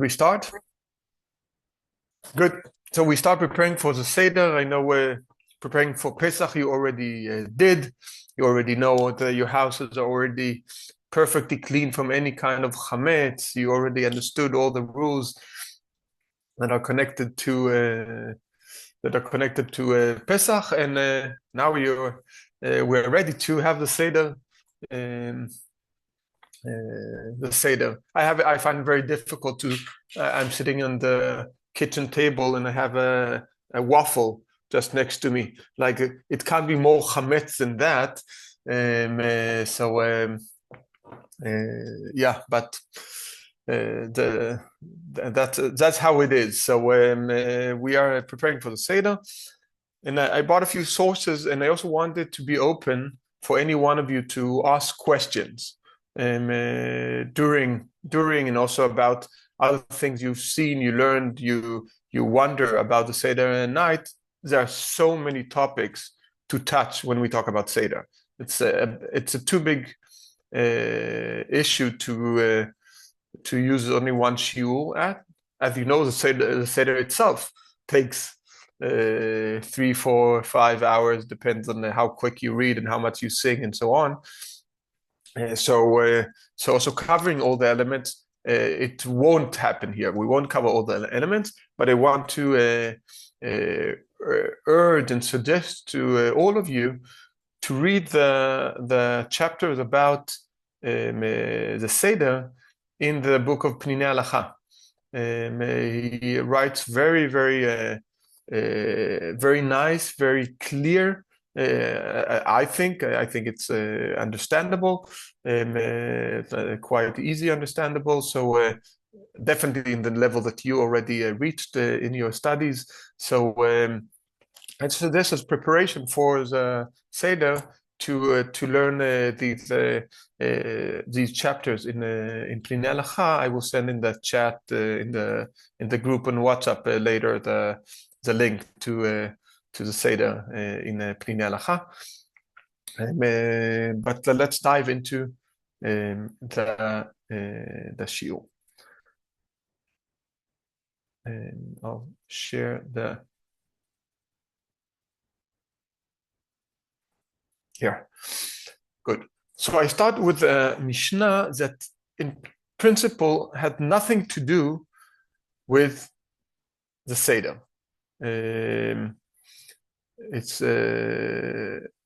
we start? Good. So we start preparing for the Seder. I know we're preparing for Pesach. You already did. You already know that your houses are already perfectly clean from any kind of chametz. You already understood all the rules that are connected to Pesach, and now we're ready to have the Seder. Um, the Seder. I find it very difficult to. I'm sitting on the kitchen table and I have a waffle just next to me. Like it can't be more chametz than that. Yeah, but that's how it is. So we are preparing for the Seder, and I bought a few sources, and I also wanted to be open for any one of you to ask questions during and also about other things you've seen, you learned, you wonder about the Seder night. There are so many topics to touch when we talk about Seder. It's a too big issue to use only one shiur at. As you know, the Seder itself takes 3, 4, 5 hours, depends on how quick you read and how much you sing and so on. So also covering all the elements, it won't happen here. We won't cover all the elements, but I want to urge and suggest to all of you to read the chapters about the Seder in the book of Pninei Halacha. He writes very, very, very nice, very clear. I think it's understandable, quite easy understandable. So definitely in the level that you already reached in your studies. So and so this is preparation for the Seder to learn these chapters in Pninei Halacha. I will send in the chat in the group on WhatsApp later the link to the Seder in Pninei Halacha. But let's dive into the Shiur. And I'll share the here. Good. So I start with a Mishnah that in principle had nothing to do with the Seder.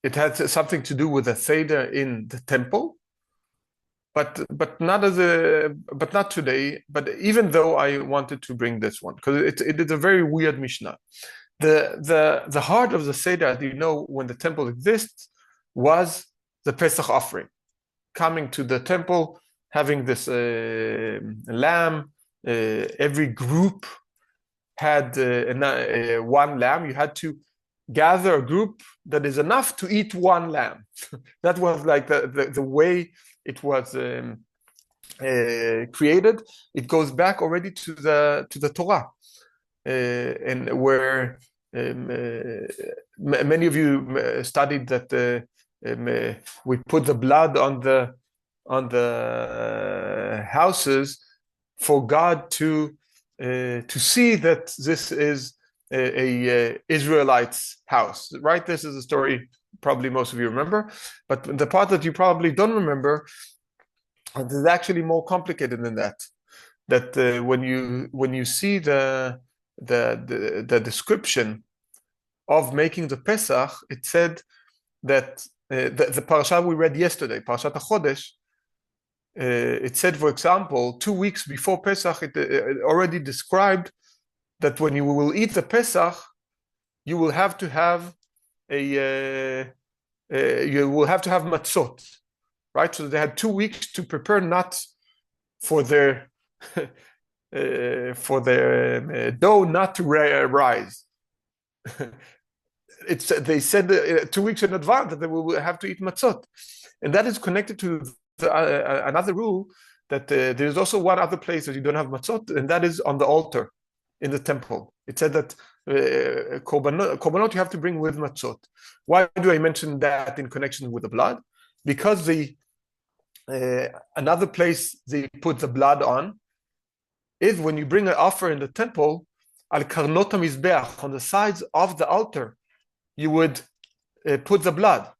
It had something to do with the Seder in the temple, but not today. But even though I wanted to bring this one because it is a very weird Mishnah. The heart of the Seder, as you know, when the temple exists, was the Pesach offering, coming to the temple, having this lamb. Every group had one lamb. You had to gather a group that is enough to eat one lamb. That was like the way it was created. It goes back already to the Torah, and where many of you studied that we put the blood on the houses for God to see that this is a Israelite's house, right? This is a story probably most of you remember, but the part that you probably don't remember is actually more complicated than that. That when you see the description of making the Pesach, it said that the parasha we read yesterday, Parashat HaChodesh, it said, for example, 2 weeks before Pesach, it already described that when you will eat the Pesach, you will have to have matzot, right? So they had 2 weeks to prepare nuts for their dough not to rise. They said 2 weeks in advance that they will have to eat matzot, and that is connected to another rule that there's also one other place that you don't have matzot, and that is on the altar in the temple. It said that korbanot you have to bring with matzot. Why do I mention that in connection with the blood? Because another place they put the blood on is when you bring an offer in the temple, al karnot hamizbeach, on the sides of the altar, you would put the blood.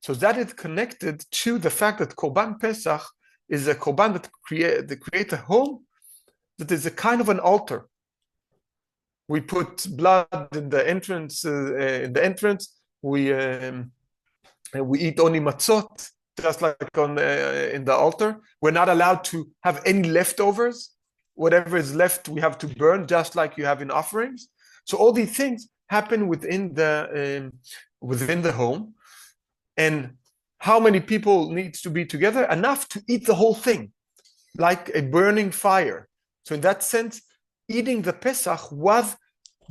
So that is connected to the fact that Korban Pesach is a Korban that create a home that is a kind of an altar. We put blood in the entrance. We eat only matzot, just like in the altar. We're not allowed to have any leftovers. Whatever is left, we have to burn, just like you have in offerings. So all these things happen within the home. And how many people needs to be together? Enough to eat the whole thing, like a burning fire. So in that sense, eating the Pesach was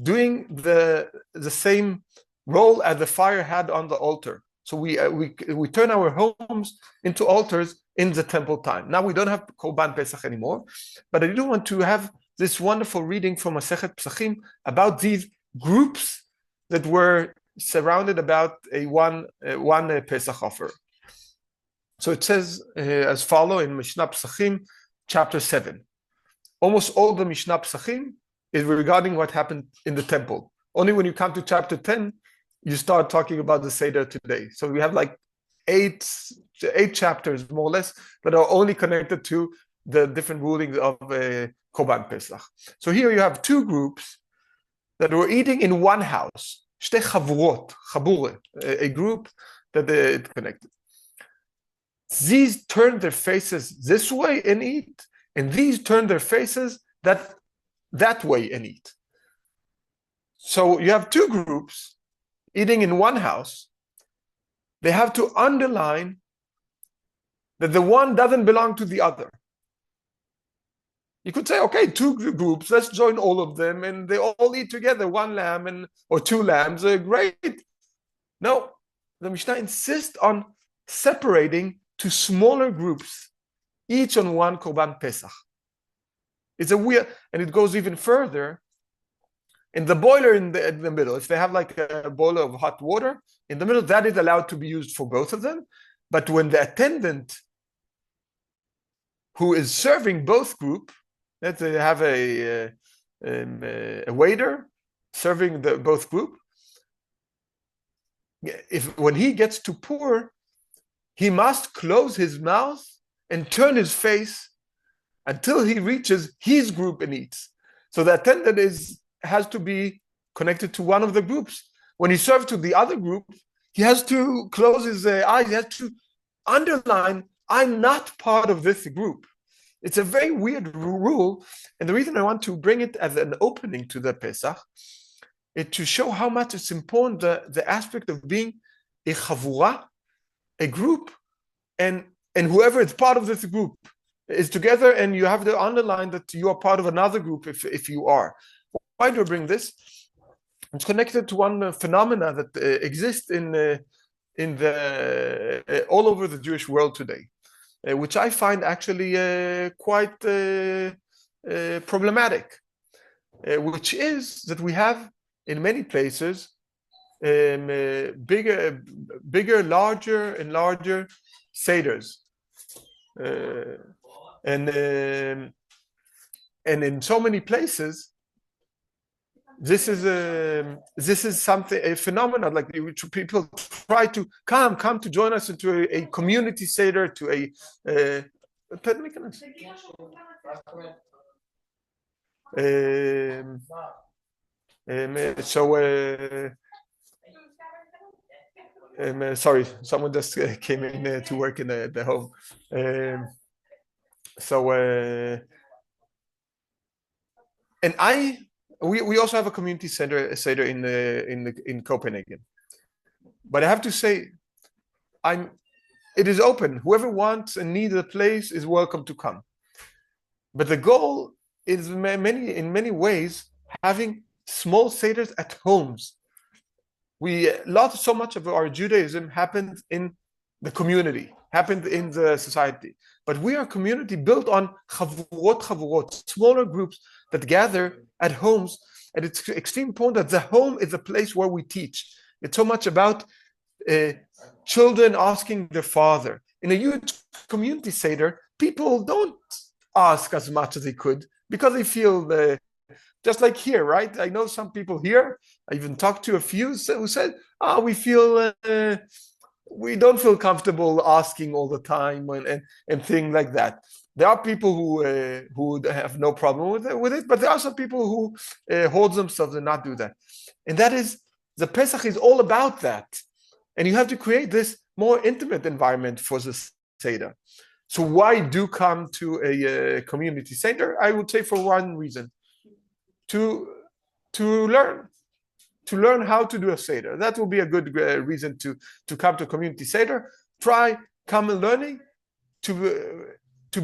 doing the same role as the fire had on the altar. So we turn our homes into altars in the temple time. Now we don't have Korban Pesach anymore, but I do want to have this wonderful reading from Masechet Pesachim about these groups that were surrounded about one Pesach offer. So it says as follow in Mishnah Pesachim, chapter 7. Almost all the Mishnah Pesachim is regarding what happened in the temple. Only when you come to chapter 10, you start talking about the Seder today. So we have like eight chapters, more or less, that are only connected to the different rulings of Korban Pesach. So here you have two groups that were eating in one house. Shte chavurot, chabure, a group that it connected. These turned their faces this way and eat, and these turned their faces that way and eat. So you have two groups eating in one house. They have to underline that the one doesn't belong to the other. You could say, okay, two groups, let's join all of them, and they all eat together, one lamb or two lambs, great. No, the Mishnah insists on separating to smaller groups, each on one Korban Pesach. It's a weird, and it goes even further. In the boiler in the middle, if they have like a boiler of hot water in the middle, that is allowed to be used for both of them. But when the attendant who is serving both group, let's say they have a waiter serving both group, when he gets to pour, he must close his mouth and turn his face until he reaches his group and eats. So the attendant has to be connected to one of the groups. When he serves to the other group, he has to close his eyes. He has to underline, I'm not part of this group. It's a very weird rule. And the reason I want to bring it as an opening to the Pesach is to show how much it's important, the aspect of being a chavura, a group, and whoever is part of this group is together, and you have to underline that you are part of another group if you are. Why do I bring this? It's connected to one phenomena that exists in the all over the Jewish world today, which I find actually quite problematic, which is that we have in many places bigger, larger and larger seders, and in so many places. This is something, a phenomenon, like people try to come to join us into a community seder, to a sorry, someone just came in to work in the home. And we also have a community seder in Copenhagen, but I have to say, it is open. Whoever wants and needs a place is welcome to come. But the goal is in many ways having small seders at homes. So much of our Judaism happened in the community, happened in the society. But we are a community built on chavurot, smaller groups that gather at homes. And it's extremely important that the home is a place where we teach. It's so much about children asking their father. In a huge community seder, people don't ask as much as they could because they feel just like here, right? I know some people here. I even talked to a few who said, "Oh, we don't feel comfortable asking all the time and things like that." There are people who have no problem with it, but there are some people who hold themselves and not do that. And that is, the Pesach is all about that. And you have to create this more intimate environment for the Seder. So why do come to a community Seder? I would say for one reason, to learn how to do a Seder. That will be a good reason to come to a community Seder. Try common learning to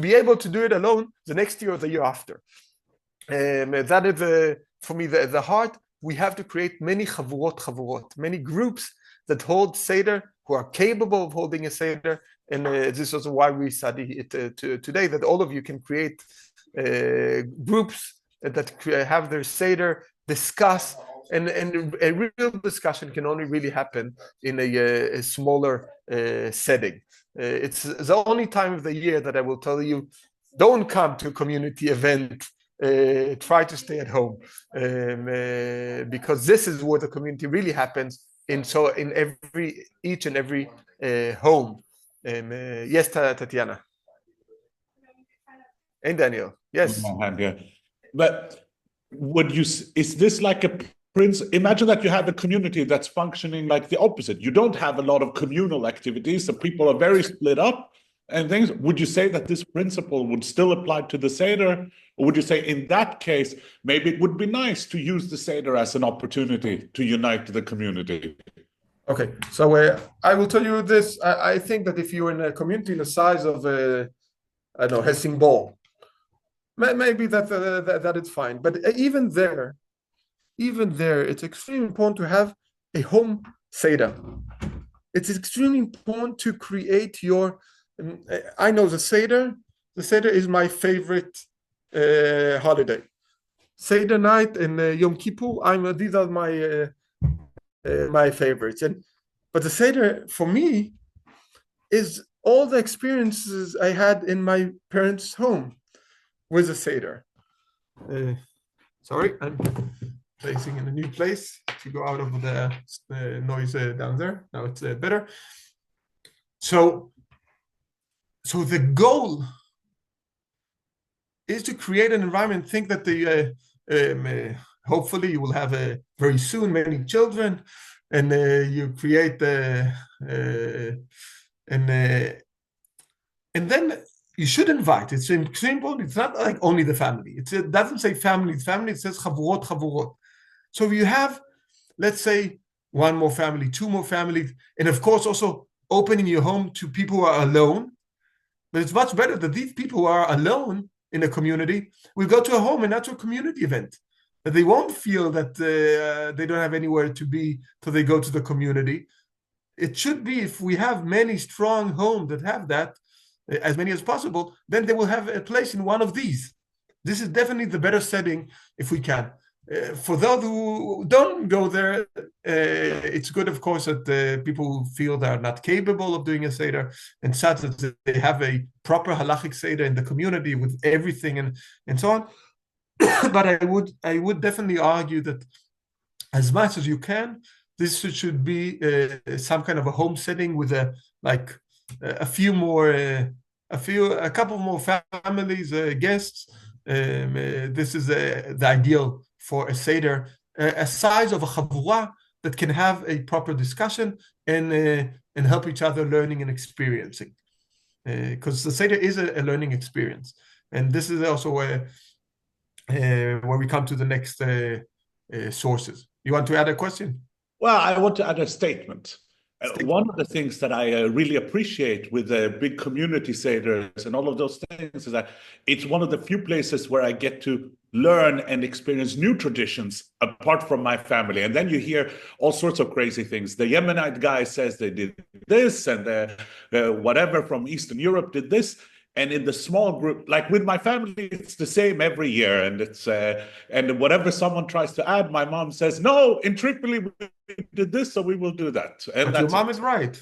be able to do it alone the next year or the year after. That is, for me, the heart. We have to create many chavurot, many groups that hold Seder, who are capable of holding a Seder. And this is why we study it today, that all of you can create groups that have their Seder, discuss, and a real discussion can only really happen in a smaller setting. It's the only time of the year that I will tell you, don't come to a community event. Try to stay at home, because this is where the community really happens. In each and every home. Yes, Tatiana. And Daniel. Yes. But is this like a imagine that you have a community that's functioning like the opposite. You don't have a lot of communal activities, so people are very split up and things. Would you say that this principle would still apply to the Seder? Or would you say in that case, maybe it would be nice to use the Seder as an opportunity to unite the community? Okay, so I will tell you this. I think that if you're in a community the size of, I don't know, Helsingborg, maybe that it's fine. But even there, it's extremely important to have a home Seder. It's extremely important to create your. I know the Seder. The Seder is my favorite holiday. Seder night and Yom Kippur. These are my favorites. But the Seder for me is all the experiences I had in my parents' home with the Seder. Sorry, I'm placing in a new place to go out of the noise down there. Now it's better. So the goal is to create an environment. Think that hopefully you will have very soon many children, and you create and then you should invite. It's simple. It's not like only the family. It doesn't say family. It says chavurot. So if you have, let's say, one more family, two more families, and of course also opening your home to people who are alone. But it's much better that these people who are alone in a community will go to a home and not to a community event. That they won't feel that they don't have anywhere to be till they go to the community. It should be, if we have many strong homes that have that, as many as possible, then they will have a place in one of these. This is definitely the better setting if we can. For those who don't go there, it's good, of course, that people who feel they are not capable of doing a Seder and such, that they have a proper halachic Seder in the community with everything and so on. But I would definitely argue that as much as you can, this should be some kind of a home setting with a couple more families, guests. This is the ideal for a Seder, a size of a chavura that can have a proper discussion and help each other learning and experiencing. Because the Seder is a learning experience. And this is also where we come to the next sources. You want to add a question? Well, I want to add a statement. One of the things that I really appreciate with the big community Seders and all of those things is that it's one of the few places where I get to learn and experience new traditions apart from my family. And then you hear all sorts of crazy things. The Yemenite guy says they did this, and whatever from Eastern Europe did this. And in the small group, like with my family, it's the same every year. And it's and whatever someone tries to add, my mom says, no, in Tripoli we did this, so we will do that. And but your mom is right.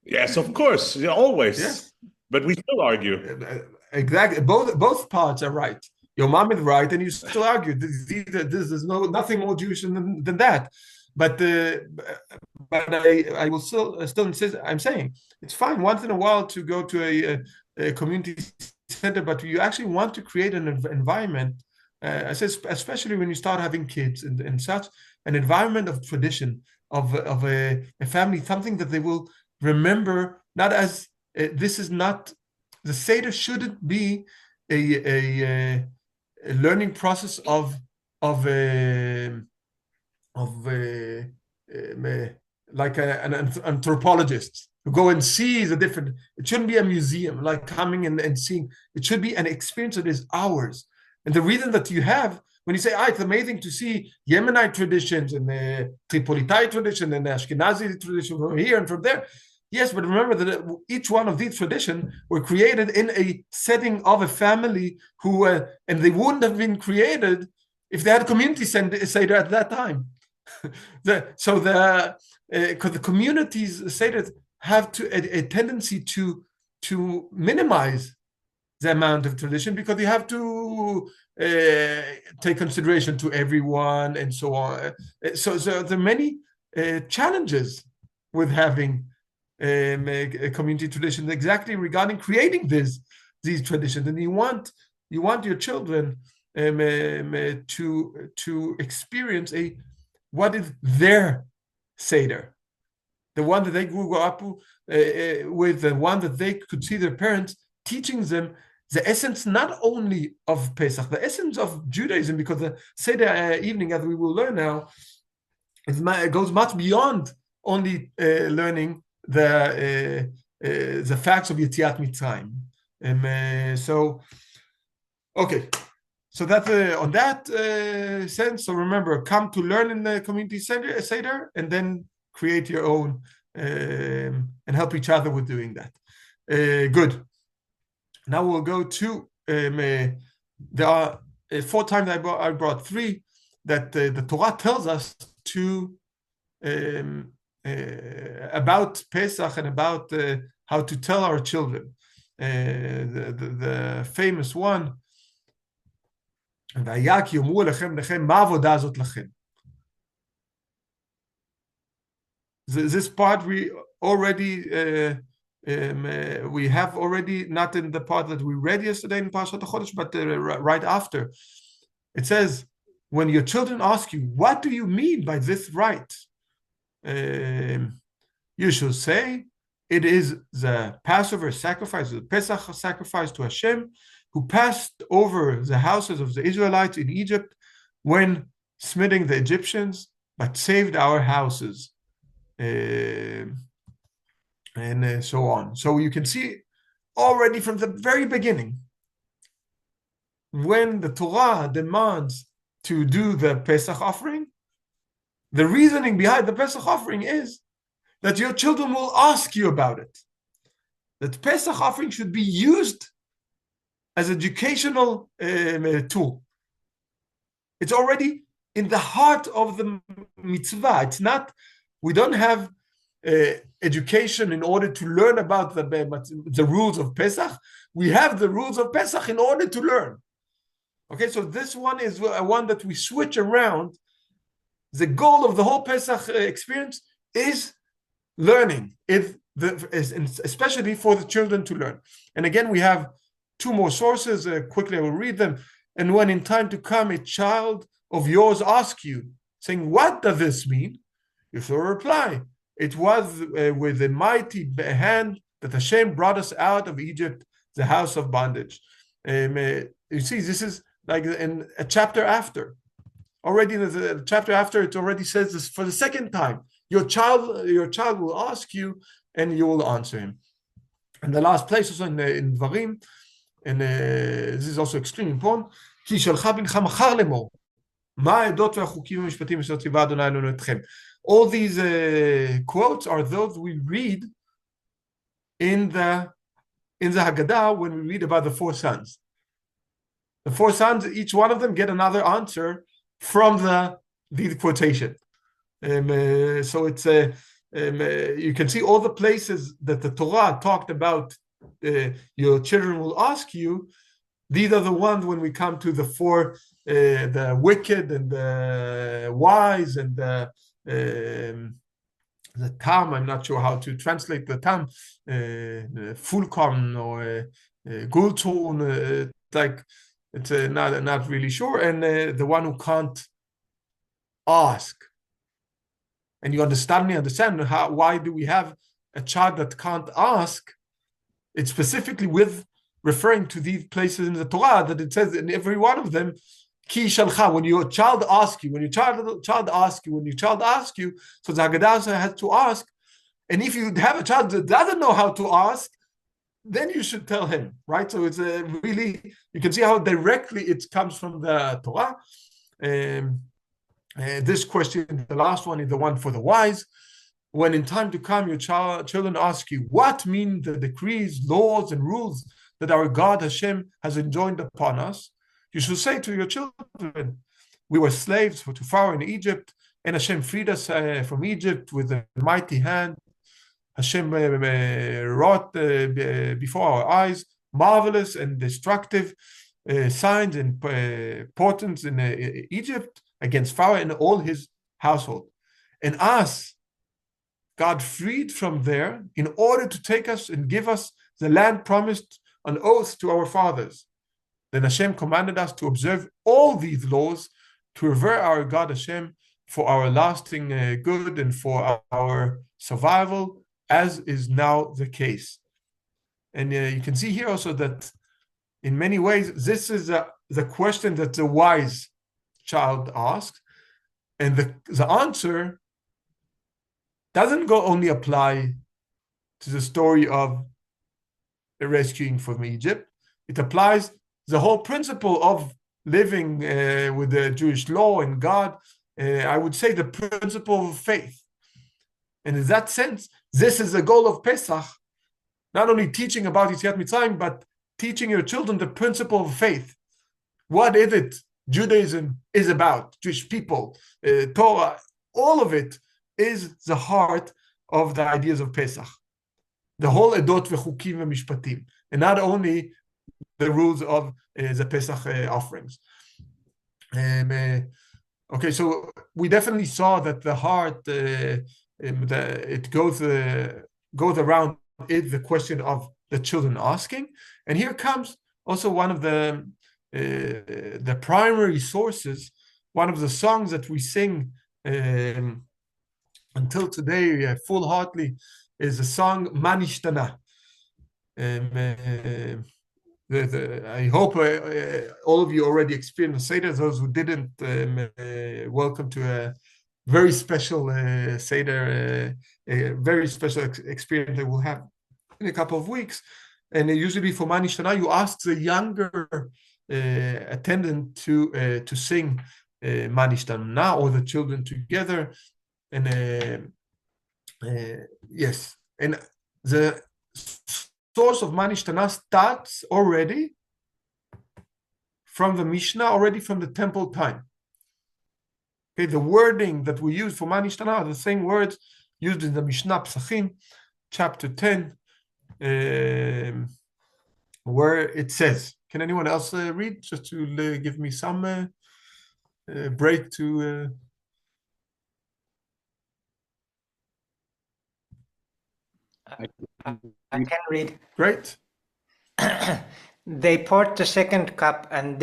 Yes, of course, always. Yes. But we still argue. Exactly. Both parts are right. Your mom is right, and you still argue. There's nothing more Jewish than that. But I will still insist. I'm saying it's fine once in a while to go to a community center, but you actually want to create an environment. I say especially when you start having kids and such an environment of tradition of a family, something that they will remember. Not as this is not the Seder shouldn't be a learning process of like an anthropologist who go and see the different. It shouldn't be a museum like coming and seeing. It should be an experience that is ours. And the reason that you have when you say, it's amazing to see Yemenite traditions and the Tripolitite tradition and the Ashkenazi tradition from here and from there. Yes, but remember that each one of these traditions were created in a setting of a family who, and they wouldn't have been created if they had a community Seder at that time. Because the communities Seder have a tendency to minimize the amount of tradition because you have to take consideration to everyone and so on. So there are many challenges with having a community tradition exactly regarding creating these traditions, and you want your children to experience what is their Seder, the one that they grew up with, the one that they could see their parents teaching them the essence not only of Pesach, the essence of Judaism, because the Seder evening, as we will learn now, it goes much beyond only learning the facts of Yetziat Mitzrayim. Okay, so that's on that sense. So remember, come to learn in the community Seder, and then create your own and help each other with doing that. Good. Now we'll go to there are 4 times I brought 3 that the Torah tells us to about Pesach and about how to tell our children. The famous one, this part we already we have already, not in the part that we read yesterday in Parashat HaChodesh, but right after. It says, when your children ask you, what do you mean by this rite? You should say, it is the Passover sacrifice, the Pesach sacrifice to Hashem, who passed over the houses of the Israelites in Egypt when smiting the Egyptians, but saved our houses. And so on. So you can see already from the very beginning, when the Torah demands to do the Pesach offering, the reasoning behind the Pesach offering is that your children will ask you about it. That Pesach offering should be used as an educational tool. It's already in the heart of the mitzvah. It's not, we don't have education in order to learn about the rules of Pesach. We have the rules of Pesach in order to learn. Okay, so this one is one that we switch around. The goal of the whole Pesach experience is learning, especially for the children to learn. And again, we have 2 more sources. Quickly, I will read them. And when in time to come, a child of yours asks you, saying, what does this mean? You shall reply, it was with a mighty hand that Hashem brought us out of Egypt, the house of bondage. You see, this is like in a chapter after. Already in the chapter after, it already says this for the second time. Your child will ask you, and you will answer him. And the last place also in Dvarim, and this is also extremely important. כי שלחה בנך מחר לאמור, מה העדות והחוקים והמשפטים אשר ציווה אדוני אלוהינו אתכם. All these quotes are those we read in the Haggadah when we read about the 4 sons. The 4 sons, each one of them get another answer from the quotation. So it's you can see all the places that the Torah talked about your children will ask you, these are the ones when we come to the four, the wicked and the wise and the tam. I'm not sure how to translate the tam, fullkommen or gultun, like it's not really sure, and the one who can't ask. And you understand why do we have a child that can't ask? It's specifically with referring to these places in the Torah that it says in every one of them, ki shalcha, when your child asks you, so the Haggadah has to ask. And if you have a child that doesn't know how to ask, then you should tell him, right? So it's really, you can see how directly it comes from the Torah. This question, the last one, is the one for the wise. When in time to come your children ask you, what mean the decrees, laws, and rules that our God Hashem has enjoined upon us? You should say to your children, we were slaves to Pharaoh in Egypt, and Hashem freed us from Egypt with a mighty hand. Hashem wrought before our eyes marvelous and destructive signs and portents in Egypt against Pharaoh and all his household. And us, God freed from there in order to take us and give us the land promised on oath to our fathers. Then Hashem commanded us to observe all these laws, to revere our God Hashem for our lasting good and for our survival, as is now the case. And you can see here also that in many ways, this is the question that the wise child asks. And the answer doesn't only apply to the story of the rescuing from Egypt. It applies the whole principle of living with the Jewish law and God. I would say the principle of faith. And in that sense, this is the goal of Pesach, not only teaching about Yetziat Mitzrayim, but teaching your children the principle of faith. What is it Judaism is about? Jewish people, Torah, all of it is the heart of the ideas of Pesach. The whole Edot v'chukim v'mishpatim, and not only the rules of the Pesach offerings. Okay, so we definitely saw that the heart, it goes around it, the question of the children asking. And here comes also one of the primary sources, one of the songs that we sing until today full-heartedly, is the song Ma Nishtana. I hope all of you already experienced Seder. Those who didn't, welcome to a very special Seder, a very special experience that we'll have in a couple of weeks. And usually for Ma Nishtana, you ask the younger attendant to sing Ma Nishtana, or the children together. And yes, and the source of Ma Nishtana starts already from the Mishnah, already from the temple time. Okay, the wording that we use for Ma Nishtana are the same words used in the Mishnah Pesachim, chapter 10, where it says, can anyone else read, just to give me some break to... I can read. Great. They poured the second cup, and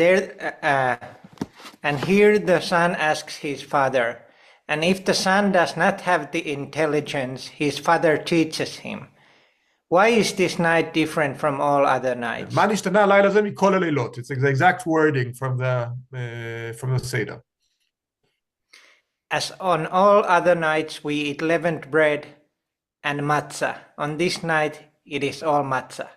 here the son asks his father, and if the son does not have the intelligence, his father teaches him. Why is this night different from all other nights? It's the exact wording from the Seder. As on all other nights we eat leavened bread and matzah. On this night it is all matzah.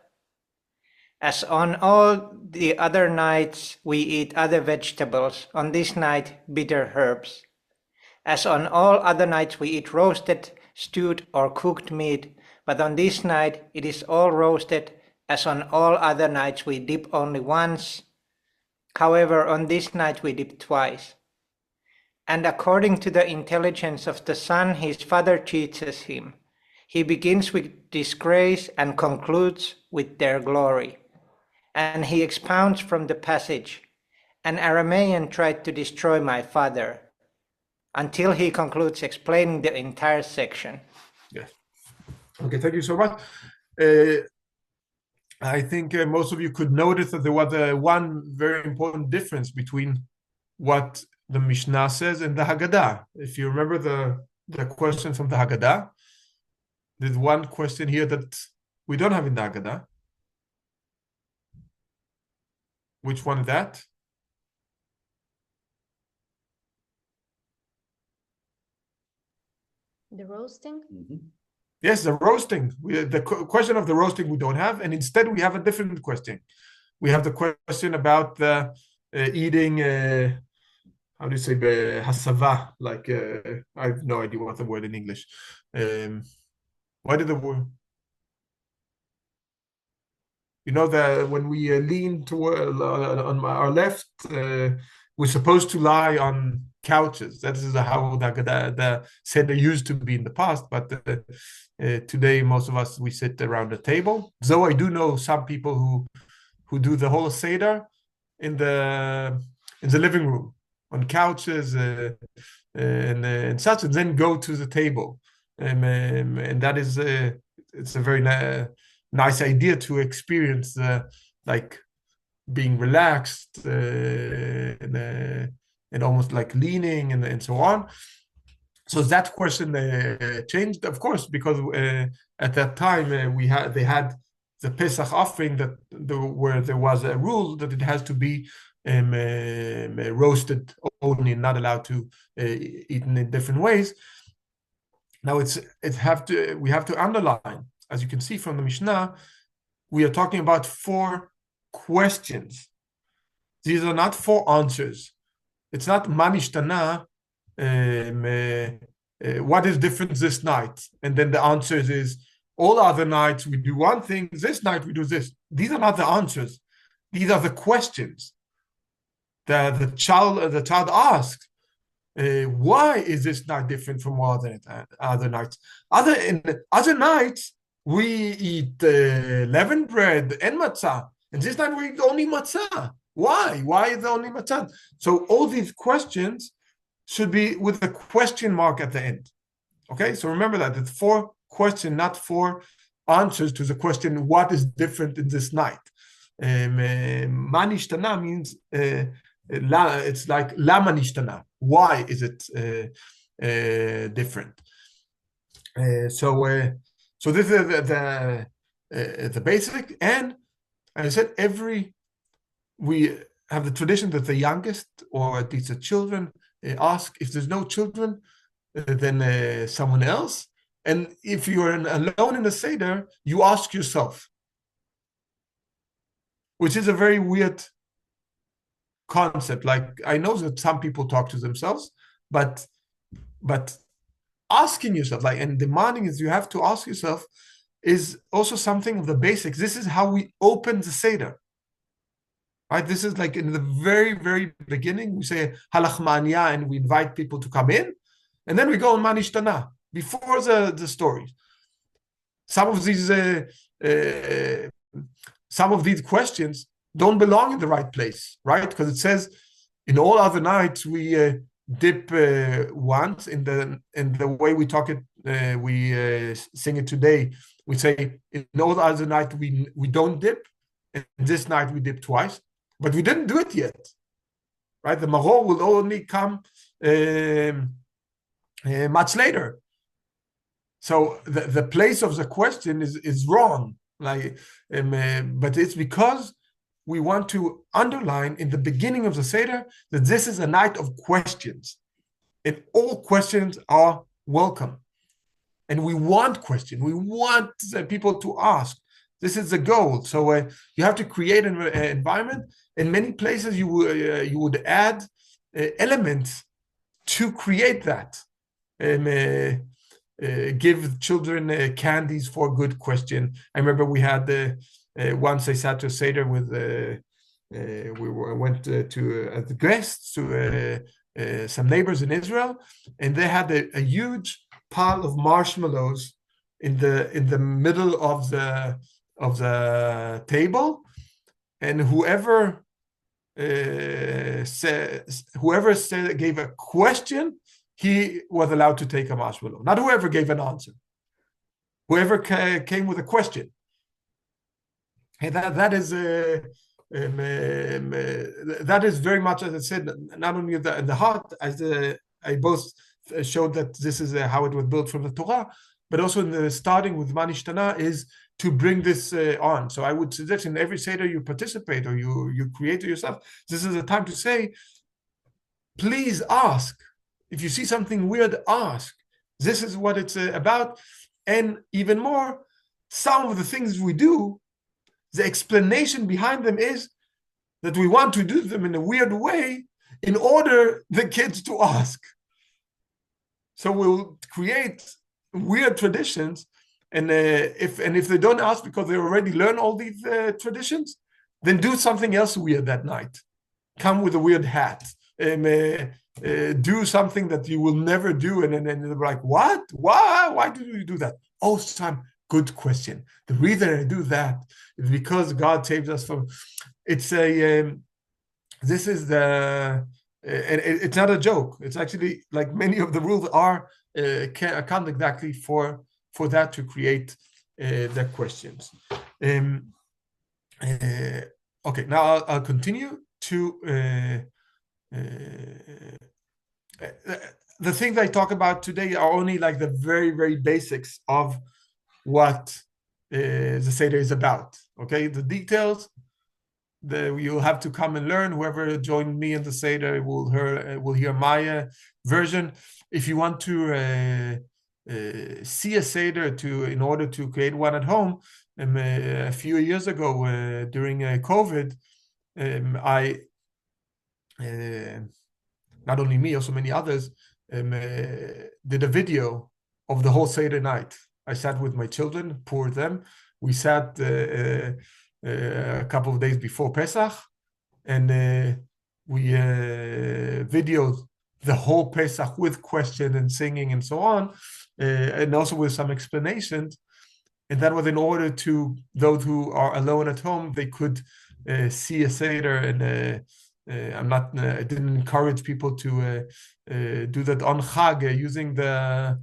As on all the other nights we eat other vegetables. On this night bitter herbs. As on all other nights we eat roasted, stewed or cooked meat. But on this night it is all roasted. As on all other nights we dip only once. However, on this night we dip twice. And according to the intelligence of the son, his father teaches him. He begins with disgrace and concludes with their glory. And he expounds from the passage, an Aramean tried to destroy my father, until he concludes explaining the entire section. Yes. Okay, thank you so much. I think most of you could notice that there was one very important difference between what the Mishnah says and the Haggadah. If you remember the question from the Haggadah, there's one question here that we don't have in the Haggadah. Which one is that? The roasting? Mhm. Yes, the roasting. The question of the roasting we don't have, and instead we have a different question. We have the question about the eating, how do you say, hasava, like, I have no idea what the word in English. Why did the word? You know that when we lean toward on our left, we're supposed to lie on couches. That is how the Seder used to be in the past, but today most of us we sit around a table. Though I do know some people who do the whole Seder in the living room on couches and such, and then go to the table, and that is it's a very nice idea to experience like being relaxed and almost like leaning and so on. So that question changed, of course, because at that time they had the Pesach offering where there was a rule that it has to be roasted only, not allowed to eaten in different ways. Now we have to underline, as you can see from the Mishnah, we are talking about 4 questions. These are not 4 answers. It's not manishtana. What is different this night? And then the answer is all other nights we do one thing. This night we do this. These are not the answers. These are the questions that the child asks. Why is this night different from other nights? Other nights we eat leavened bread and matzah, and this night we eat only matzah. Why? Why is it only matzah? So all these questions should be with a question mark at the end. Okay, so remember that it's 4 questions, not 4 answers to the question what is different in this night. Manishtana means it's like la manishtana. Why is it different? So this is the basic, and I said we have the tradition that the youngest, or at least the children, ask. If there's no children, then someone else. And if you're alone in the Seder, you ask yourself, which is a very weird concept. Like, I know that some people talk to themselves, but asking yourself, like, and demanding is you have to ask yourself, is also something of the basics. This is how we open the Seder. Right? This is like in the very, very beginning, we say halach ma'anya, and we invite people to come in, and then we go on manishtana before the stories. Some of these questions don't belong in the right place, right? Because it says in all other nights we dip once in the way we talk it, we sing it today. We say in all other nights we don't dip, and this night we dip twice. But we didn't do it yet, right? The maror will only come much later. So the place of the question is wrong. Like, but it's because we want to underline in the beginning of the Seder that this is a night of questions, and all questions are welcome. And we want questions. We want people to ask. This is the goal. So you have to create an environment. In many places, you would add elements to create that. Give children candies for a good question. I remember we had once I sat to a Seder with we went to as guests to some neighbors in Israel, and they had a huge pile of marshmallows in the middle of the table, and whoever gave a question, he was allowed to take a marshmallow. Not whoever gave an answer. Whoever came with a question. And that is very much, as I said, not only the heart, as I both showed that this is how it was built from the Torah, but also in the starting with Man Ishtana is to bring this on. So I would suggest in every Seder you participate or you create it yourself, this is a time to say, please ask. If you see something weird, ask. This is what it's about. And even more, some of the things we do, the explanation behind them is that we want to do them in a weird way in order the kids to ask. So we'll create weird traditions, and if they don't ask because they already learn all these traditions, then do something else weird that night. Come with a weird hat. Do something that you will never do, and they're like, what? Why do you do that? Oh, son, good question. The reason I do that is because God saves us from. It's a. This is the. It's not a joke. It's actually like many of the rules are account exactly for that to create the questions. Okay, now I'll continue to. The things I talk about today are only like the very, very basics of what the Seder is about. Okay, the details you'll have to come and learn. Whoever joined me in the Seder will hear my version. If you want to see a Seder in order to create one at home, a few years ago during COVID, I not only me, also many others, did a video of the whole Seder night. I sat with my children, poured them. We sat a couple of days before Pesach, and we videoed the whole Pesach with question and singing and so on, and also with some explanations. And that was in order to those who are alone at home, they could see a Seder. And I didn't encourage people to do that on Chag using the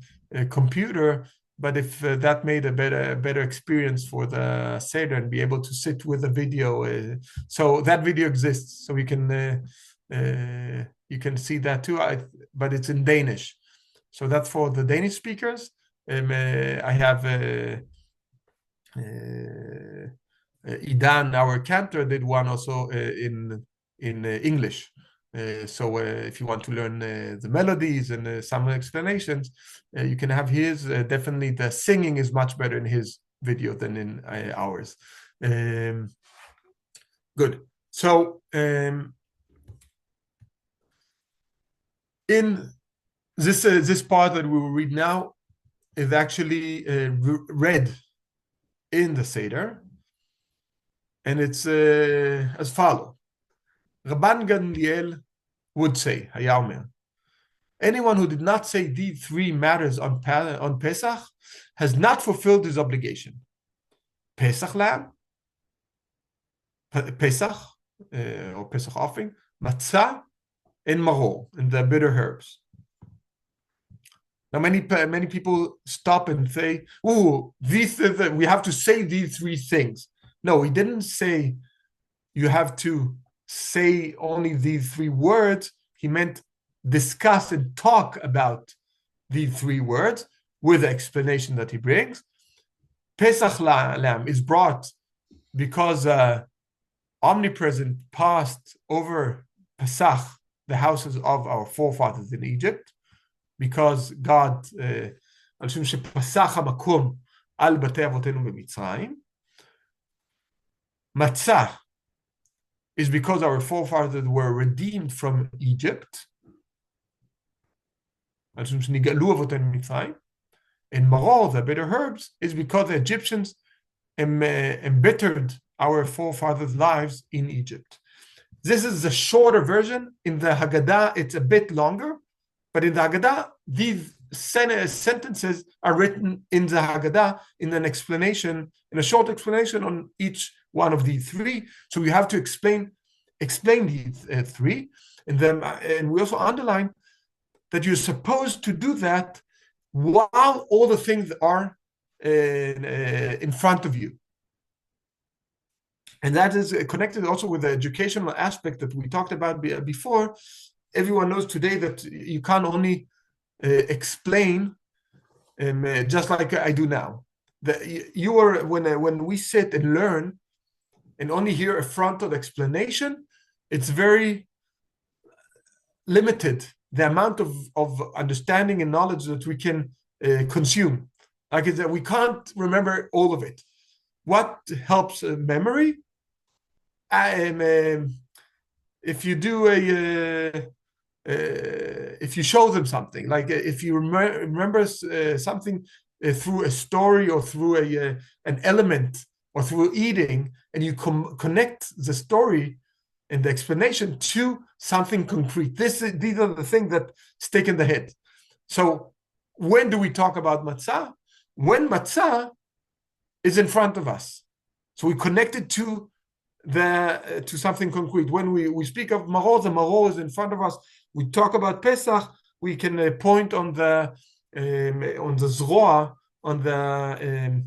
computer, but if that made a better experience for the Seder and be able to sit with a video, so that video exists, so you can see that too. But it's in Danish, so that's for the Danish speakers. I have Idan, our cantor, did one also in English. So if you want to learn the melodies and some explanations, you can have his. Definitely the singing is much better in his video than in ours. Good. So in this part that we will read now is actually read in the Seder, and it's as follows. Rabban Gamliel would say, anyone who did not say these three matters on Pesach has not fulfilled his obligation. Pesach lamb, Pesach, or Pesach offering, matzah, and maror, and the bitter herbs. Now, many people stop and say, "Oh, we have to say these three things." No, he didn't say you have to say only these three words. He meant discuss and talk about these three words with the explanation that he brings. Pesach lamb is brought because omnipresent passed over Pesach, the houses of our forefathers in Egypt, because God Matzah is because our forefathers were redeemed from Egypt. And maror, the bitter herbs, is because the Egyptians embittered our forefathers' lives in Egypt. This is the shorter version. In the Haggadah, it's a bit longer. But in the Haggadah, these sentences are written in the Haggadah in an explanation, in a short explanation on each one of these three. So we have to explain these three, and we also underline that you're supposed to do that while all the things are in front of you. And that is connected also with the educational aspect that we talked about before. Everyone knows today that you can't only explain just like I do now. When we sit and learn and only hear a frontal explanation, it's very limited, the amount of understanding and knowledge that we can consume. Like it's that we can't remember all of it. What helps memory? If you do if you show them something, like if you remember something through a story or through an element or through eating, and you connect the story and the explanation to something concrete. These are the things that stick in the head. So when do we talk about matzah? When matzah is in front of us. So we connect it to something concrete. When we speak of maror, the maror is in front of us. We talk about Pesach, we can point on the zroa, on the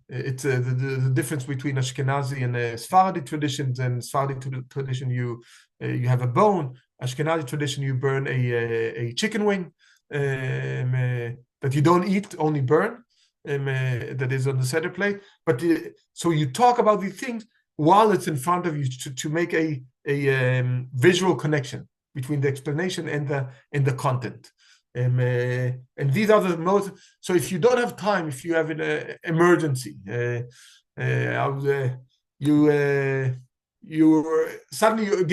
it's the difference between Ashkenazi and Sephardi traditions. And Sephardi tradition, you have a bone. Ashkenazi tradition, you burn a chicken wing that you don't eat, only burn. That is on the Seder plate. But so you talk about these things while it's in front of you to make a visual connection between the explanation and the content. And these are the most. So if you don't have time, if you have an emergency, you're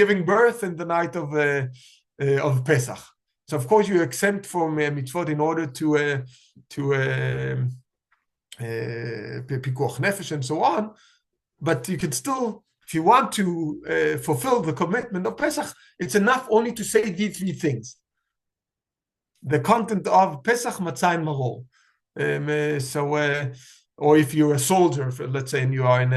giving birth in the night of Pesach. So of course you're exempt from mitzvot in order to pikuach nefesh and so on, but you can still, if you want to fulfill the commitment of Pesach, it's enough only to say these three things. The content of Pesach, matzah, and maror. Or if you're a soldier, let's say, and you are in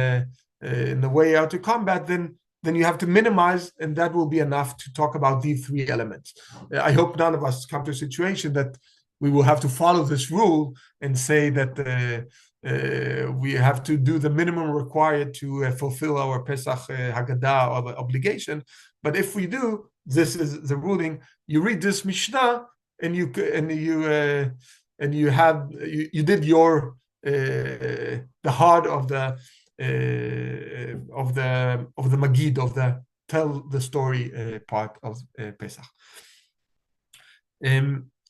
the way out to combat, then you have to minimize, and that will be enough to talk about these three elements. I hope none of us come to a situation that we will have to follow this rule and say that we have to do the minimum required to fulfill our Pesach Haggadah or obligation. But if we do, this is the ruling. You read this Mishnah, and you did your the heart of the Magid, of the tell the story part of Pesach.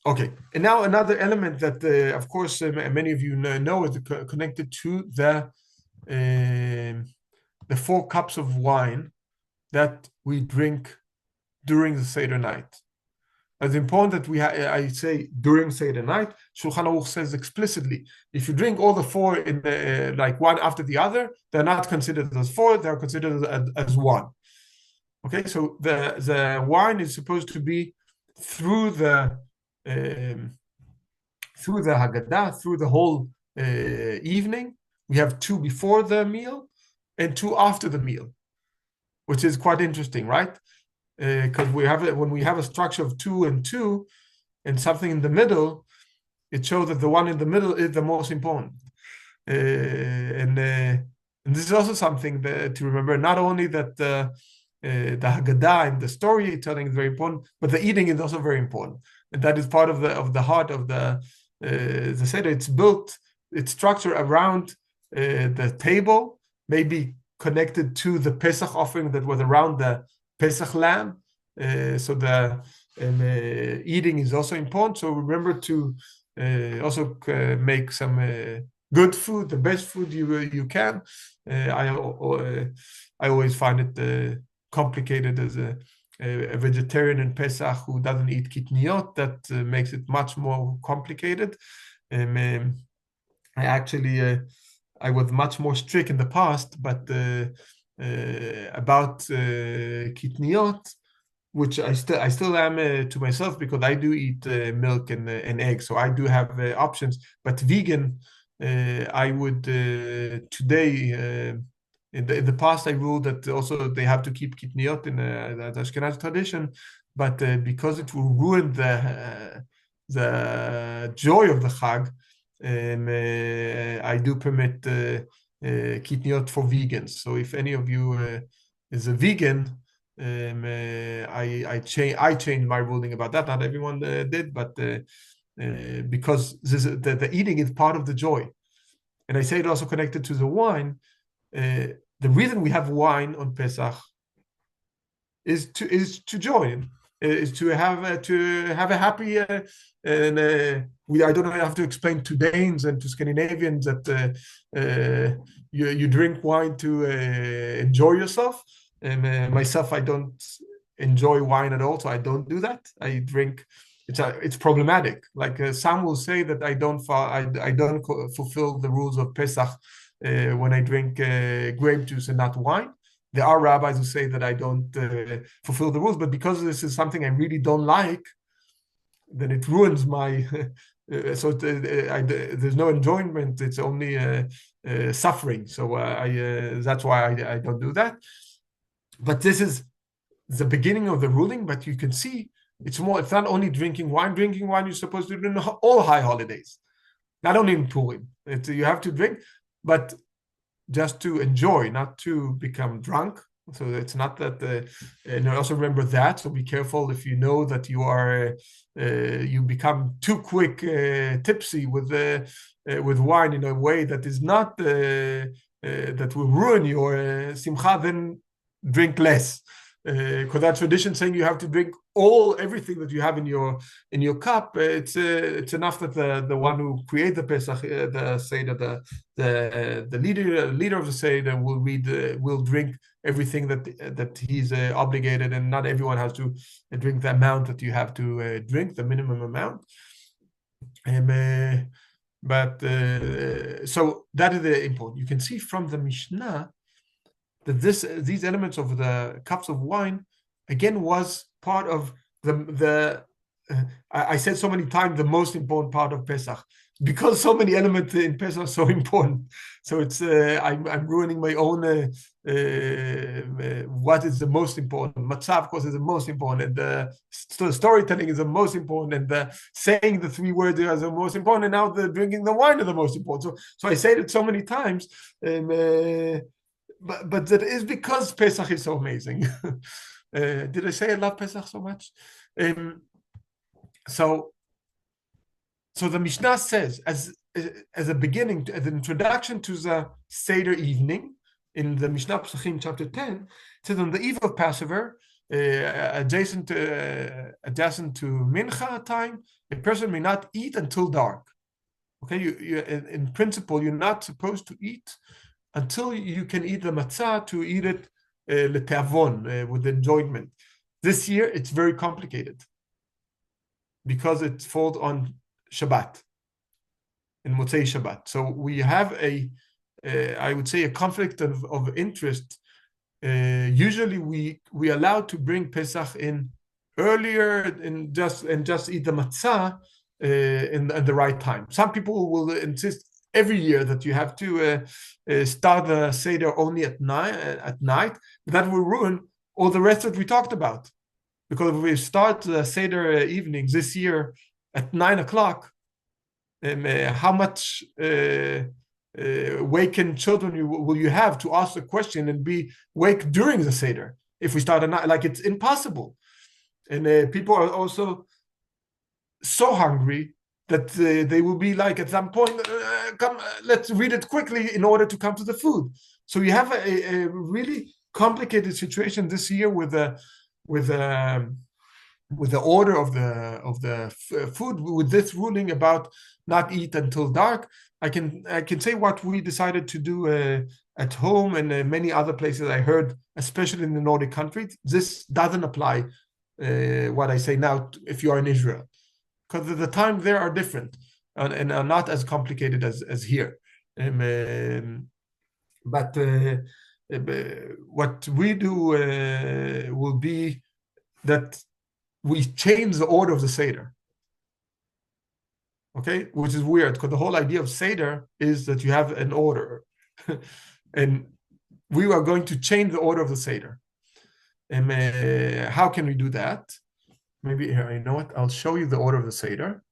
Okay, and now another element that, of course, many of you know is connected to the 4 cups of wine that we drink during the Seder night. It's important that I say during Seder night. Shulchan Aruch says explicitly, if you drink all the 4 in like one after the other, they're not considered as 4; they're considered as 1. Okay, so the wine is supposed to be through the Haggadah, through the whole evening. We have 2 before the meal and 2 after the meal, which is quite interesting, right? Because when we have a structure of 2 and 2 and something in the middle, it shows that the one in the middle is the most important. And this is also something to remember, not only that the Haggadah and the storytelling is very important, but the eating is also very important. And that is part of the heart of the Seder. It's structured around the table, maybe connected to the Pesach offering that was around the Pesach lamb. So the eating is also important. So remember to also make some good food, the best food you can. I always find it complicated as a vegetarian in Pesach who doesn't eat kitniot. That makes it much more complicated. I was much more strict in the past, but about kitniot, which I still am to myself, because I do eat milk and eggs, so I do have options. But vegan, I would today. In the past, I ruled that also they have to keep kitniot in the Ashkenazi tradition, but because it will ruin the joy of the Chag, I do permit kitniot for vegans. So if any of you is a vegan, I changed my ruling about that. Not everyone did, but because the eating is part of the joy, and I say it also connected to the wine. The reason we have wine on Pesach is to join, is to have a happy and I don't have to explain to Danes and to Scandinavians that you drink wine to enjoy yourself. And myself, I don't enjoy wine at all, so I don't do that. I drink. It's problematic. Like some will say that I don't fulfill the rules of Pesach when I drink grape juice and not wine. There are rabbis who say that I don't fulfill the rules, but because this is something I really don't like, then it ruins my. There's no enjoyment. It's only suffering. So that's why I don't do that. But this is the beginning of the ruling. But you can see it's not only drinking wine. Drinking wine you're supposed to do in all high holidays, not only in Purim. You have to drink, but just to enjoy, not to become drunk. So it's not that. And I also remember that. So be careful if you know that you are you become too quick tipsy with wine in a way that is not that will ruin your simcha. Then drink less, because that tradition saying you have to drink everything that you have in your cup. It's enough that the one who created the Pesach, the Seder, the leader of the Seder will drink everything that he's obligated, and not everyone has to drink the amount that you have to drink, the minimum amount. But so that is important. You can see from the Mishnah that these elements of the cups of wine again was part of the I said so many times the most important part of Pesach, because so many elements in Pesach are so important. So it's I'm ruining my own what is the most important. Matzah, of course, is the most important, and the storytelling is the most important, and the saying the 3 words is the most important, and now the drinking the wine is the most important. So I say it so many times. But that is because Pesach is so amazing. Did I say I love Pesach so much? So the Mishnah says, as a beginning, as an introduction to the Seder evening, in the Mishnah Pesachim chapter 10, it says on the eve of Passover, adjacent to Mincha time, a person may not eat until dark. Okay, in principle, you're not supposed to eat until you can eat the matzah, to eat it leteavon, with enjoyment. This year, it's very complicated because it falls on Shabbat, in Motzei Shabbat. So we have I would say, a conflict of interest. Usually, we allow to bring Pesach in earlier and just eat the matzah in the right time. Some people will insist every year that you have to start the Seder only at night. That will ruin all the rest that we talked about. Because if we start the Seder evenings this year at 9 o'clock, how much wakened children will you have to ask the question and be awake during the Seder? If we start at night, like, it's impossible. And people are also so hungry that they will be like, at some point, come, let's read it quickly in order to come to the food. So you have a really complicated situation this year with the order of the food, with this ruling about not eat until dark. I can say what we decided to do at home and many other places I heard, especially in the Nordic countries. This doesn't apply what I say now if you are in Israel, because the time there are different and are not as complicated as here. But what we do will be that we change the order of the Seder. Okay, which is weird because the whole idea of Seder is that you have an order. And we are going to change the order of the Seder. And how can we do that? Maybe here, you know what? I'll show you the order of the Seder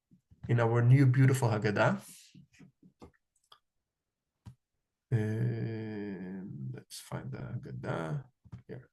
in our new beautiful Haggadah. Let's find the Haggadah here.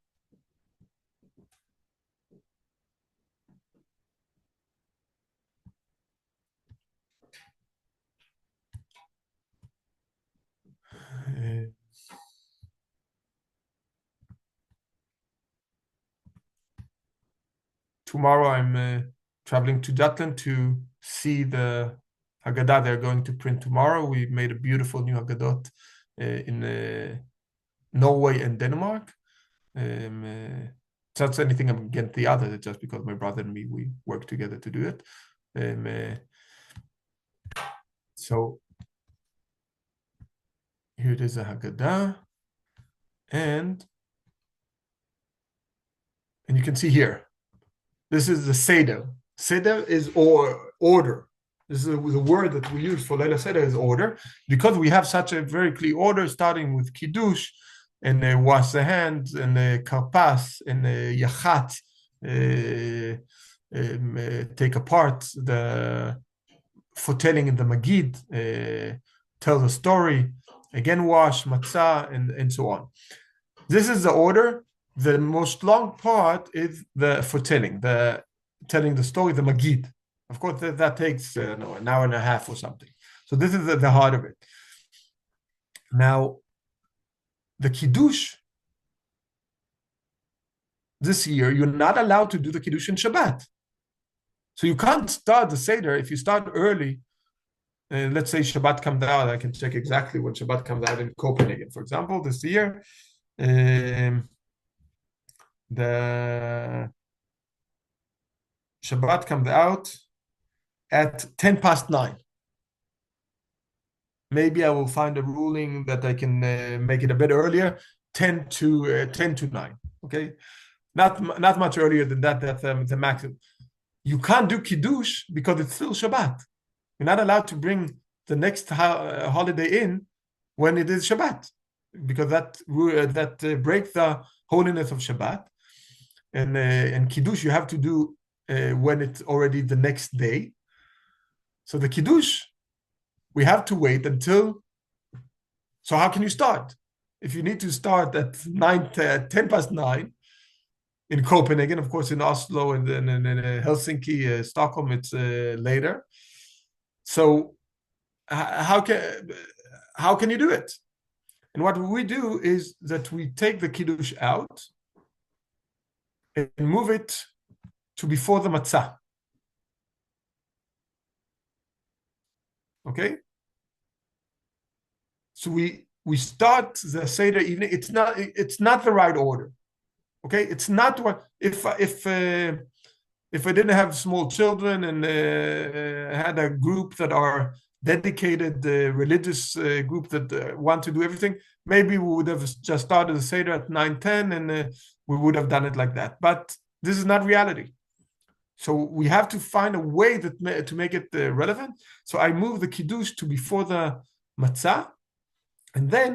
Tomorrow I'm traveling to Jutland to see the Haggadah they're going to print tomorrow. We made a beautiful new Haggadot in Norway and Denmark. It's not anything against the other, it's just because my brother and me, we work together to do it. So here it is, a Haggadah. And you can see here, this is the Seder. Seder is order. This is the word that we use for Leila Seder is order, because we have such a very clear order, starting with Kiddush, and wash the hands, and Karpas, and Yachat, take apart the foretelling in the Magid, tell the story, again wash, matzah, and so on. This is the order. The most long part is the foretelling, the telling the story, the Magid. Of course, that takes an hour and a half or something. So this is the heart of it. Now, the Kiddush, this year, you're not allowed to do the Kiddush in Shabbat. So you can't start the Seder if you start early. Let's say Shabbat comes out. I can check exactly when Shabbat comes out in Copenhagen, for example, this year. The Shabbat comes out at 9:10. Maybe I will find a ruling that I can make it a bit earlier, 10 to 9. Okay, not much earlier than that. That's the maximum. You can't do Kiddush because it's still Shabbat. You're not allowed to bring the next holiday in when it is Shabbat, because that breaks the holiness of Shabbat. And Kiddush you have to do when it's already the next day. So the Kiddush, we have to wait until. So how can you start? If you need to start at 9:10 in Copenhagen, of course, in Oslo and then in Helsinki, Stockholm, it's later. So how can you do it? And what we do is that we take the Kiddush out and move it to before the matzah. Okay? So we start the Seder evening. It's not the right order. Okay? It's not what if I didn't have small children and had a group that are dedicated religious group that want to do everything, maybe we would have just started the Seder at 9:10 and we would have done it like that. But this is not reality. So we have to find a way to make it relevant. So I move the Kiddush to before the matzah, and then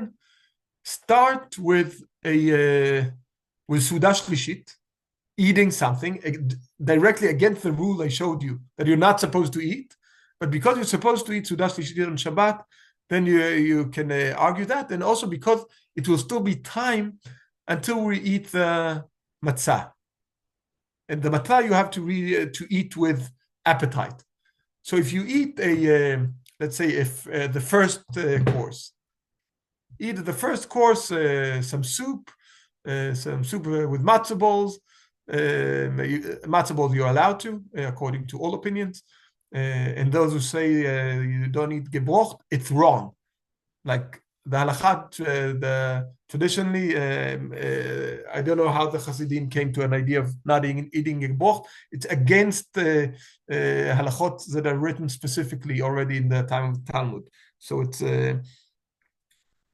start with Suda Shlishit, eating something directly against the rule I showed you that you're not supposed to eat. But because you're supposed to eat Suda Shlishit on Shabbat, then you can argue that. And also because it will still be time until we eat the matzah. And the matzah you have to eat with appetite. So if you eat let's say the first course, eat the first course, some soup with matzah balls. Matzah balls you're allowed to, according to all opinions. And those who say you don't eat gebrocht, it's wrong. Like the halakha, traditionally, I don't know how the Hasidim came to an idea of not eating gebrocht. It's against halachot that are written specifically already in the time of Talmud. So it's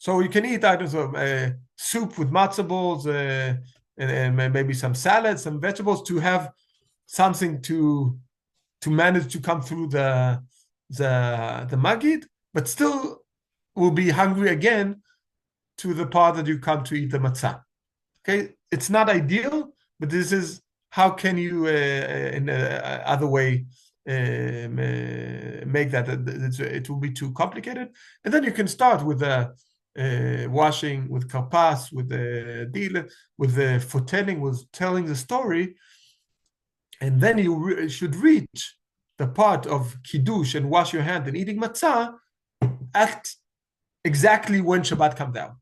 so you can eat items of soup with matzah balls, and maybe some salad, some vegetables to have something to manage to come through the Magid, but still will be hungry again to the part that you come to eat the matzah. Okay, it's not ideal, but this is how can you in other way make that. It will be too complicated, and then you can start with the washing, with karpas, with the deal, with the foretelling, with telling the story, and then you should reach the part of kiddush and wash your hand and eating matzah at exactly when Shabbat comes out.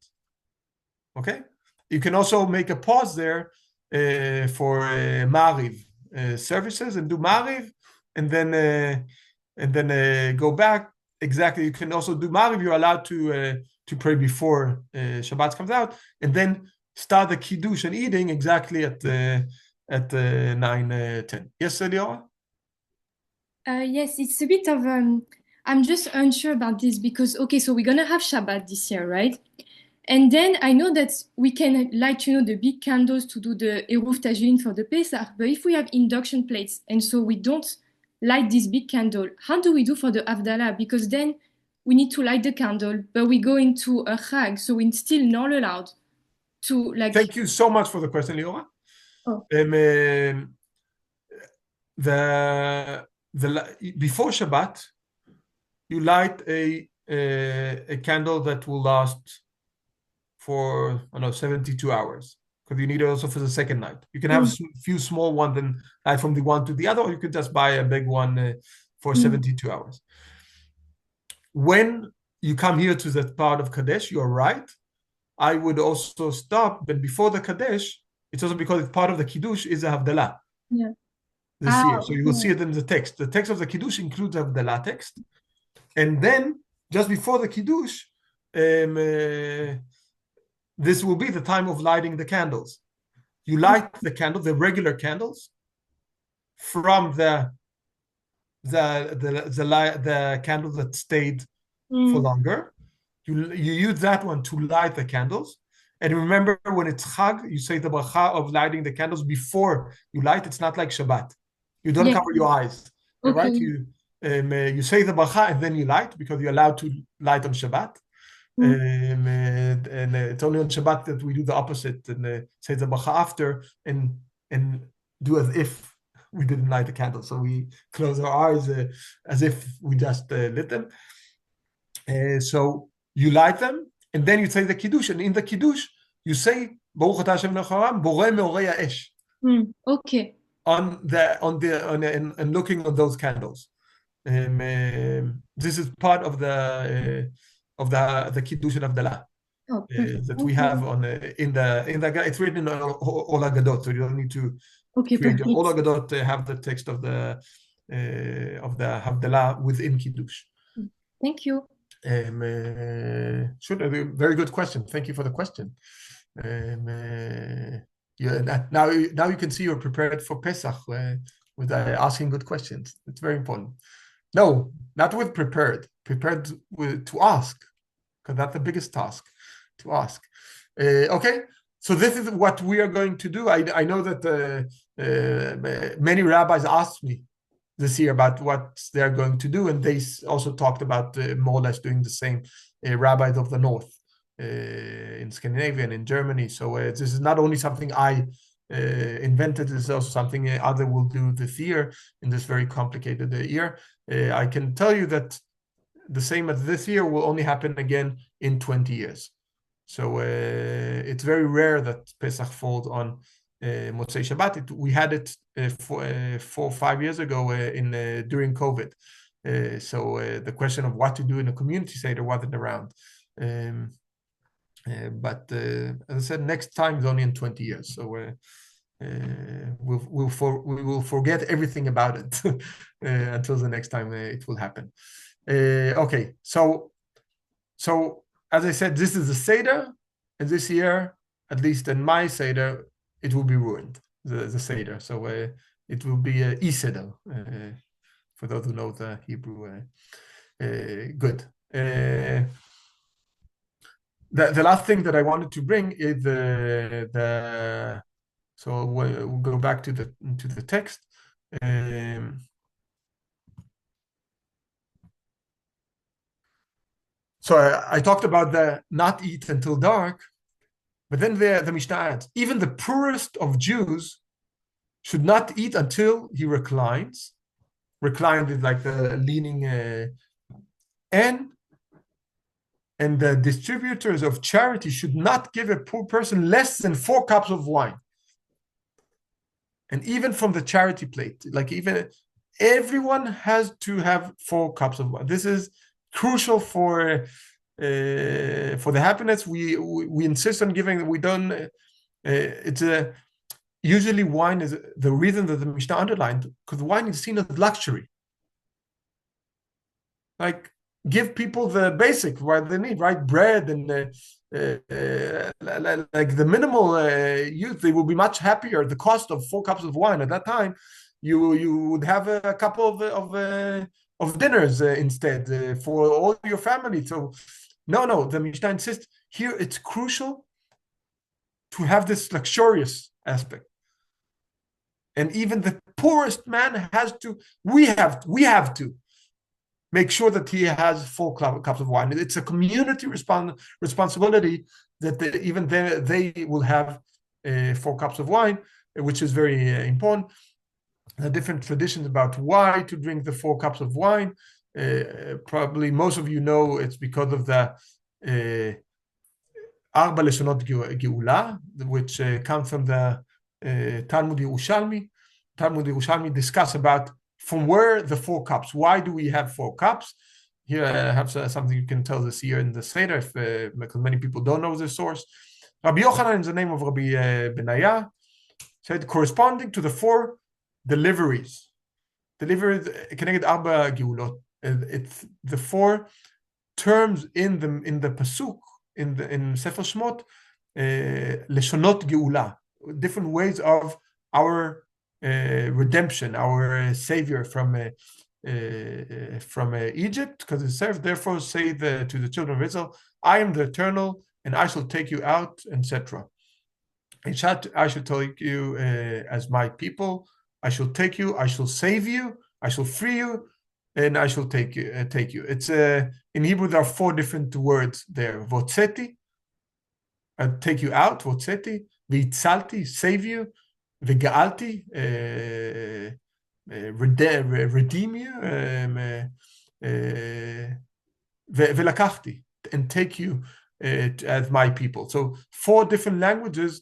Okay, you can also make a pause there for Ma'ariv services and do Ma'ariv, and then go back. Exactly, you can also do Ma'ariv. You're allowed to pray before Shabbat comes out, and then start the kiddush and eating exactly at 9:10. Yes, Eliora? Yes, it's a bit of I'm just unsure about this because okay, so we're gonna have Shabbat this year, right? And then I know that we can light, the big candles to do the Eruv Tajin for the Pesach, but if we have induction plates and so we don't light this big candle, how do we do for the Havdalah? Because then we need to light the candle, but we go into a Chag, so we're still not allowed to like. Thank you so much for the question, Eliora. Oh. Before Shabbat, you light a candle that will last for 72 hours, because you need it also for the second night. You can have a few small ones and light from the one to the other, or you could just buy a big one for 72 hours. When you come here to that part of Kadesh, you're right. I would also stop, but before the Kadesh, it's also because it's part of the Kiddush is a Havdalah. Yeah. This year. So you will see it in the text. The text of the Kiddush includes Havdalah text. And then, just before the Kiddush, this will be the time of lighting the candles. You light the candle, the regular candles, from the candle that stayed for longer. You use that one to light the candles. And remember, when it's Chag, you say the bracha of lighting the candles before you light. It's not like Shabbat. You don't cover your eyes, right? You say the bracha and then you light, because you're allowed to light on Shabbat. And it's only on Shabbat that we do the opposite and say the bracha after and do as if we didn't light the candle. So we close our eyes as if we just lit them. So you light them, and then you say the Kiddush, and in the Kiddush, you say Baruch Atah Hashem Eloheinu Borei Meorei Ha'esh. Okay. And looking on those candles. This is part of the Kiddush and Havdalah that we have on in the it's written in Ol Hagadot, so you don't need to create Ol Hagadot have the text of the Havdalah within Kiddush. Thank you. Sure, very good question. Thank you for the question. Now you can see you're prepared for Pesach with asking good questions. It's very important. No, not with prepared to ask, because that's the biggest task, to ask. Okay, so this is what we are going to do. I know that many rabbis asked me this year about what they're going to do, and they also talked about more or less doing the same, rabbis of the north in Scandinavia and in Germany. So this is not only something I invented, this is also something other will do this year in this very complicated year. I can tell you that the same as this year will only happen again in 20 years. So it's very rare that Pesach falls on Motzei Shabbat. We had it 4 or 5 years ago during COVID. So the question of what to do in a community Seder wasn't around. But as I said, next time is only in 20 years. So we will forget everything about it until the next time it will happen. Okay, so as I said, this is a Seder, and this year, at least in my Seder, it will be ruined, the Seder. So it will be E-Seder, for those who know the Hebrew. Good. The last thing that I wanted to bring is the So we'll go back to the text. So I talked about the not eat until dark, but then the Mishnah adds, even the poorest of Jews should not eat until he reclines. Reclined is like the leaning, and the distributors of charity should not give a poor person less than 4 cups of wine. And even from the charity plate, like even everyone has to have 4 cups of wine. This is crucial for the happiness. We insist on giving. We don't. It's a usually wine is the reason that the Mishnah underlined, because wine is seen as luxury. Like, give people the basic what they need, right? Bread and like the minimal use. They will be much happier. The cost of 4 cups of wine at that time, you would have a couple of dinners instead for all your family. So no, the Mishnah insists here. It's crucial to have this luxurious aspect. And even the poorest man has to, we have to make sure that he has 4 cups of wine. It's a community responsibility that even they will have 4 cups of wine, which is very important. There are different traditions about why to drink the 4 cups of wine. Probably most of you know it's because of the Arba Leshonot Geula, which comes from the Talmud Yerushalmi. Talmud Yerushalmi discuss about from where the 4 cups. Why do we have 4 cups? Here I have something you can tell this year in the Seder, because many people don't know the source. Rabbi Yochanan is the name of Rabbi Benaya, said corresponding to the 4 deliveries. Deliveries connected Arba Geulot. It's the 4 terms in the pasuk in Sefer Shmot, Leshonot Geula, different ways of our redemption, our savior from Egypt, because it says, therefore say to the children of Israel, I am the eternal, and I shall take you out, etc. I shall take you as my people. I shall take you. I shall save you. I shall free you, and I shall take you. It's in Hebrew there are 4 different words there. Votzeti, take you out. Votzeti, v'itzalti, save you. V'ga'alti, redeem you. V'lakachti, and take you as my people. So 4 different languages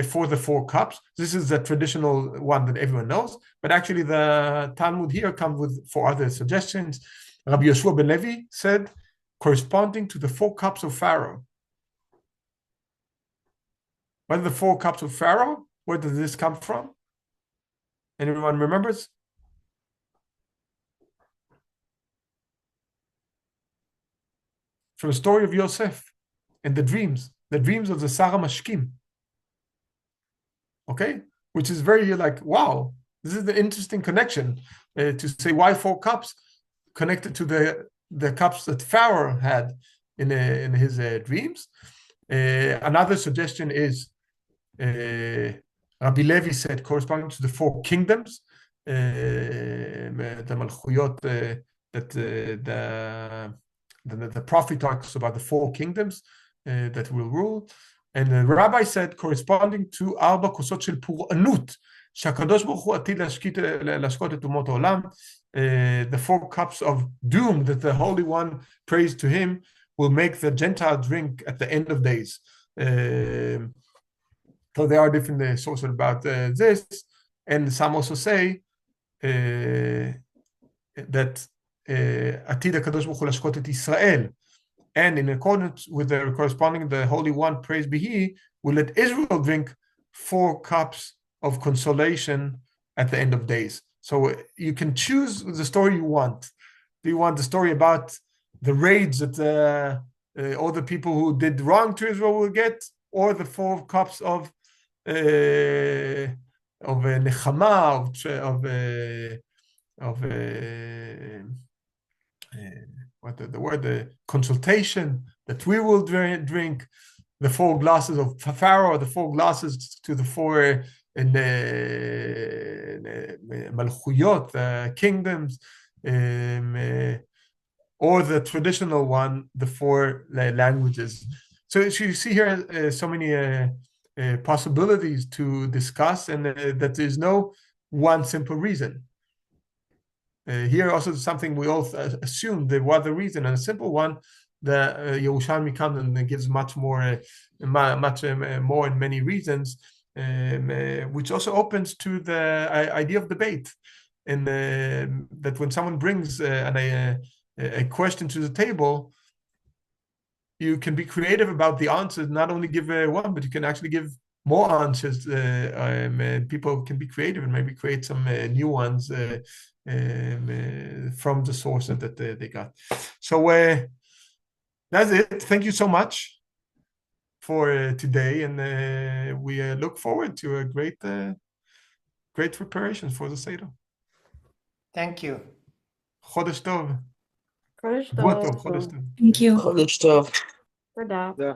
for the 4 cups. This is the traditional one that everyone knows, but actually the Talmud here comes with 4 other suggestions. Rabbi Yoshua ben Levi said, corresponding to the 4 cups of Pharaoh. What are the 4 cups of Pharaoh? Where does this come from? Anyone remembers? From the story of Yosef and the dreams of the Sarah Mashkim. Okay, which is very like, wow, this is the interesting connection to say why 4 cups connected to the cups that Pharaoh had in his dreams. Another suggestion is Rabbi Levi said corresponding to the 4 kingdoms, the Malchuyot that the prophet talks about the 4 kingdoms that will rule. And the rabbi said corresponding to 4 kosot shel pur'anut, שהקדוש ברוך הוא עתיד להשקות את אומות העולם, the 4 cups of doom that the Holy One prays to him will make the Gentile drink at the end of days. So there are different sources about this, and some also say that עתיד הקדוש ברוך הוא להשקות את ישראל, and in accordance with the corresponding, the Holy One, praise be He, will let Israel drink 4 cups of consolation at the end of days. So you can choose the story you want. Do you want the story about the raids that all the people who did wrong to Israel will get, or the 4 cups of nechama, the consultation that we will drink, the 4 glasses of Pharaoh, the 4 glasses to the 4 and Malchuyot, kingdoms, or the traditional one, the four languages. So you see here so many possibilities to discuss, and that there's no one simple reason. Here also something we all assumed there was a reason, and a simple one. The Yerushalmi canon gives much more, more and many reasons, which also opens to the idea of debate, and that when someone brings a question to the table, you can be creative about the answers. Not only give one, but you can actually give more answers. People can be creative and maybe create some new ones from the source that they got. So that's it. Thank you so much for today, and we look forward to a great preparations for the Seder. Thank you. Chodesh Tov. Chodesh Tov. Tov. Thank you. חודש טוב. תודה.